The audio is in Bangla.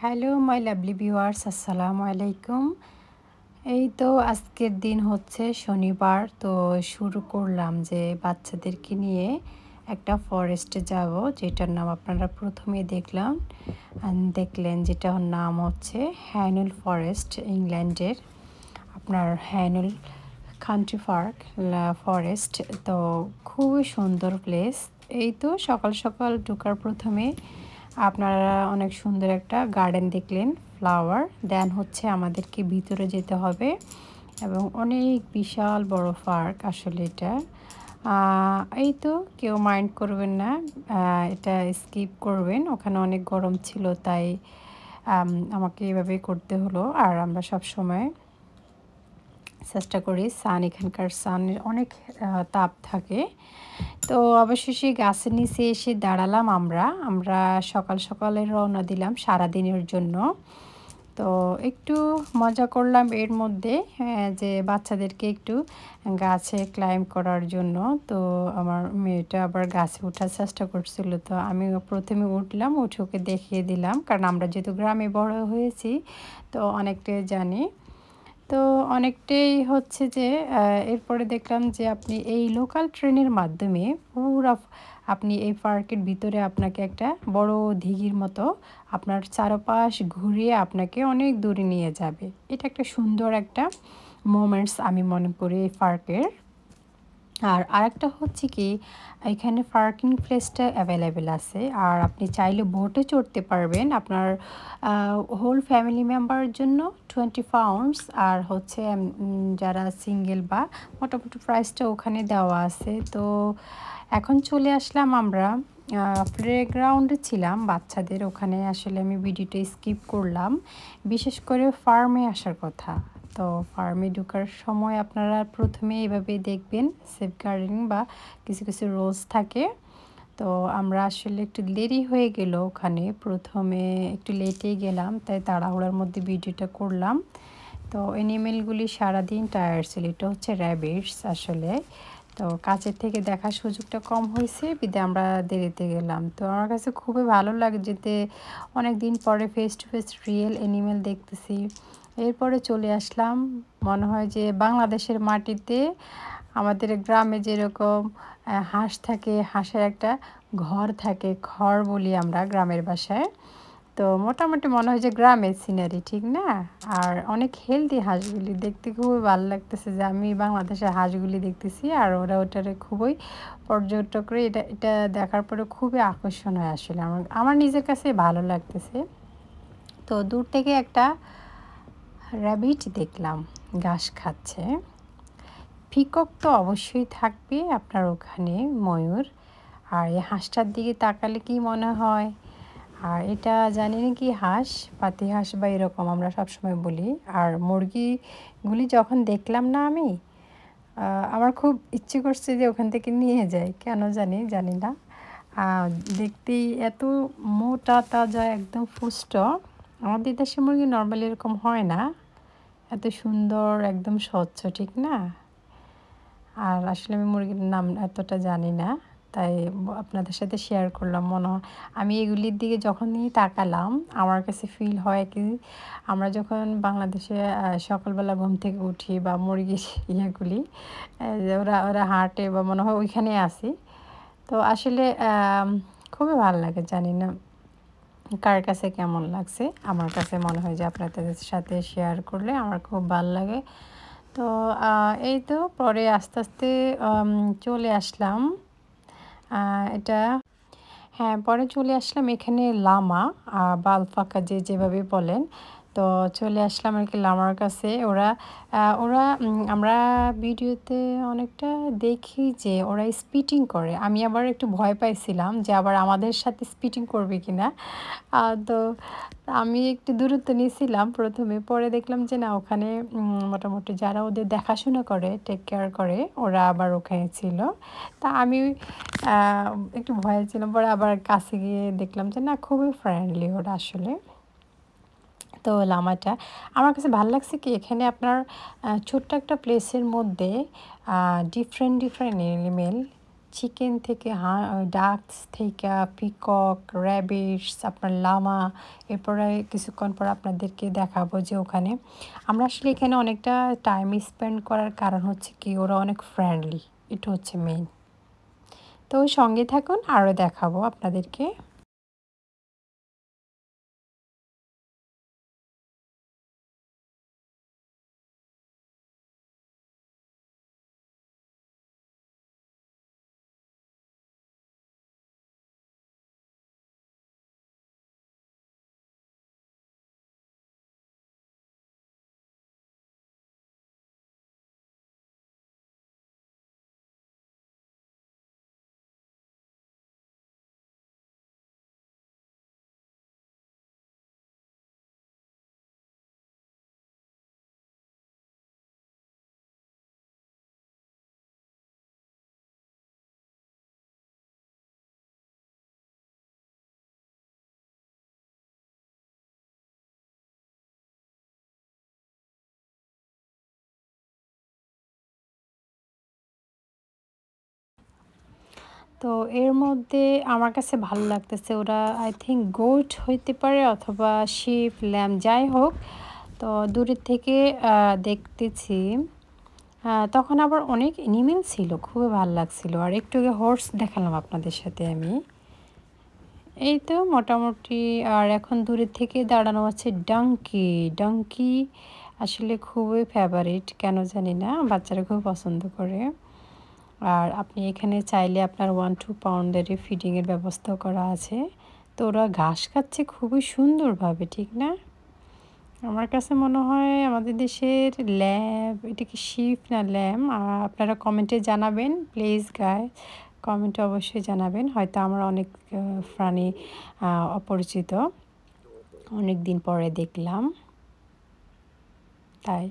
হ্যালো মাই লাভলি ভিউয়ার্স, আসসালামু আলাইকুম। এই তো আজকের দিন হচ্ছে শনিবার, তো শুরু করলাম যে বাচ্চাদেরকে নিয়ে একটা ফরেস্টে যাব, যেটার নাম আপনারা প্রথমে দেখলেন, যেটার নাম হচ্ছে হ্যানুল ফরেস্ট, ইংল্যান্ডের আপনার হ্যানুল কান্ট্রি পার্ক ফরেস্ট। তো খুবই সুন্দর প্লেস। এই তো সকাল সকাল ঢোকার প্রথমে আপনারা অনেক সুন্দর একটা গার্ডেন দেখলেন, ফ্লাওয়ার। দেন হচ্ছে আমাদেরকে ভিতরে যেতে হবে এবং অনেক বিশাল বড় পার্ক আসলে এটা। এই তো কেউ মাইন্ড করবেন না, এটা স্কিপ করবেন। ওখানে অনেক গরম ছিল, তাই আমাকে এভাবে করতে হলো। আর আমরা সব সময় চেষ্টা করি, এখানকার সানের অনেক তাপ থাকে। তো অবশেষে গাছের নিচে এসে দাঁড়ালাম। আমরা সকাল সকালে রওনা দিলাম সারাদিনের জন্য। তো একটু মজা করলাম এর মধ্যে, যে বাচ্চাদেরকে একটু গাছে ক্লাইম্ব করার জন্য। তো আমার মেয়েটা আবার গাছে ওঠার চেষ্টা করছিল, তো আমি প্রথমে উঠলাম, উঠে ওকে দেখিয়ে দিলাম, কারণ আমরা যেহেতু গ্রামে বড় হয়েছি তো অনেকটাই জানি। তো অনেকটাই হচ্ছে যে এরপরে দেখলাম যে আপনি এই লোকাল ট্রেনের মাধ্যমে পুরা আপনি এই পার্কের ভিতরে আপনাকে একটা বড় দিঘির মতো আপনার চারপাশ ঘুরিয়ে আপনাকে অনেক দূরে নিয়ে যাবে। এটা একটা সুন্দর একটা মোমেন্টস আমি মনে করি এই পার্কের। আর আরেকটা হচ্ছে কি, এখানে পার্কিং প্লেসটা অ্যাভেলেবেল আছে, আর আপনি চাইলে বোটে চড়তে পারবেন আপনার হোল ফ্যামিলি মেম্বারের জন্য 20 পাউন্ডস। আর হচ্ছে যারা সিঙ্গেল বা মোটামুটি প্রাইসটা ওখানে দেওয়া আছে। তো এখন চলে আসলাম আমরা প্লেগ্রাউন্ডে ছিলাম বাচ্চাদের ওখানে। আসলে আমি ভিডিওটা স্কিপ করলাম, বিশেষ করে ফার্মে আসার কথা। তো ফার্মে ঢোকার সময় আপনারা প্রথমে এভাবে দেখবেন সেফগার্ডিং বা কিছু কিছু রুলস থাকে। তো আমরা আসলে একটু দেরি হয়ে গেল, ওখানে প্রথমে একটু লেটেই গেলাম, তাই তাড়াহুড়ার মধ্যে ভিডিওটা করলাম। তো অ্যানিমেলগুলি সারাদিন টায়ার্ড ছিল। এটা হচ্ছে র্যাবিটস আসলে। তো কাছের থেকে দেখার সুযোগটা কম হয়েছে, বিধায় আমরা দেরিতে গেলাম। তো আমার কাছে খুবই ভালো লাগে যেতে, অনেক দিন পরে face to face real animal দেখতেছি। এরপরে চলে আসলাম, মনে হয় যে বাংলাদেশের মাটিতে আমাদের গ্রামে যেরকম হাঁস থাকে, হাঁসের একটা ঘর থাকে, ঘর বলি আমরা গ্রামের ভাষায়। তো মোটামুটি মনে হয় যে গ্রামের সিনারি, ঠিক না? আর অনেক হেলদি হাঁসগুলি দেখতে খুবই ভালো লাগতেছে, যে আমি বাংলাদেশের হাঁসগুলি দেখতেছি আর ওরা ওটারে খুবই পর্যটকরা এটা এটা দেখার পরে খুবই আকর্ষণ হয়। আসলে আমার নিজের কাছে ভালো লাগতেছে। তো দূর থেকে একটা র্যাবিট দেখলাম, ঘাস খাচ্ছে। পিকক তো অবশ্যই থাকবে আপনার ওখানে, ময়ূর। আর এই হাঁসটার দিকে তাকালে কি মনে হয়, আর এটা জানি না কি হাঁস, পাতি হাঁস বা এরকম আমরা সবসময় বলি। আর মুরগিগুলি যখন দেখলাম না আমি, আমার খুব ইচ্ছে করছে যে ওখান থেকে নিয়ে যাই, কেন জানি না। দেখতেই এত মোটা তাজা, একদম পুষ্ট। আমাদের দেশে মুরগি নর্মালি এরকম হয় না, এত সুন্দর, একদম স্বচ্ছ, ঠিক না? আর আসলে আমি মুরগির নাম এতটা জানি না, তাই আপনাদের সাথে শেয়ার করলাম। মনে হয় আমি এগুলির দিকে যখনই তাকালাম, আমার কাছে ফিল হয় কি, আমরা যখন বাংলাদেশে সকালবেলা ঘুম থেকে উঠি বা মুরগির ইয়েগুলি ওরা ওরা হাঁটে বা মনে হয় ওইখানে আসি। তো আসলে খুবই ভালো লাগে, জানি না কার কাছে কেমন লাগছে। আমার কাছে মনে হয় যে আপনাদের সাথে শেয়ার করলে আমার খুব ভালো লাগে। তো এই তো পরে আস্তে আস্তে চলে আসলাম এটা, হ্যাঁ, পরে চলে আসলাম এখানে লামা বা আলপাকা যেভাবে বলেন। তো চলে আসলাম আর কি লামার কাছে। ওরা ওরা আমরা ভিডিওতে অনেকটা দেখি যে ওরা স্পিটিং করে। আমি আবার একটু ভয় পাইছিলাম যে আবার আমাদের সাথে স্পিটিং করবে কিনা। তো আমি একটু দূরত্ব নিয়েছিলাম প্রথমে, পরে দেখলাম যে না, ওখানে মোটামুটি যারা ওদের দেখাশোনা করে, টেক কেয়ার করে, ওরা আবার ওখানে ছিল। তা আমি একটু ভয়ে ছিলাম, পরে আবার কাছে গিয়ে দেখলাম যে না, খুবই ফ্রেন্ডলি ওরা আসলে। তো লামাটা আমার কাছে ভালো লাগছে কি, এখানে আপনার ছোট্ট একটা প্লেসের মধ্যে ডিফারেন্ট ডিফারেন্ট এনিমেল চিকেন থেকে ডাকস থেকে পিকক, র্যাবিটস, আপনার লামা, এরপরে কিছুক্ষণ পর আপনাদেরকে দেখাবো যে ওখানে আমরা আসলে এখানে অনেকটা টাইম স্পেন্ড করার কারণ হচ্ছে কি ওরা অনেক ফ্রেন্ডলি, এটা হচ্ছে মেইন। তো সঙ্গে থাকুন, আরও দেখাবো আপনাদেরকে। তো এর মধ্যে আমার কাছে ভালো লাগতেছে ওরা আই থিংক গোট হইতে পারে অথবা শিপ, ল্যাম্ব, যাই হোক। তো দূরের থেকে দেখতেছি। তখন আবার অনেক এনিমেল ছিল, খুবই ভালো লাগছিল। আর একটু আগে হর্স দেখালাম আপনাদের সাথে আমি। এই তো মোটামুটি। আর এখন দূরের থেকে দাঁড়ানো আছে ডাঙ্কি। ডাঙ্কি আসলে খুবই ফেভারিট, কেন জানি না, বাচ্চারা খুব পছন্দ করে। আর আপনি এখানে চাইলে আপনার 1-2 পাউন্ডেরই ফিডিংয়ের ব্যবস্থাও করা আছে। তো ওরা ঘাস খাচ্ছে খুবই সুন্দরভাবে, ঠিক না? আমার কাছে মনে হয় আমাদের দেশের ল্যাব, এটা কি শিপ না ল্যাম? আপনারা কমেন্টে জানাবেন প্লিজ গাইস, কমেন্টে অবশ্যই জানাবেন। হয়তো আমার অনেক প্রাণী অপরিচিত, অনেক দিন পরে দেখলাম তাই।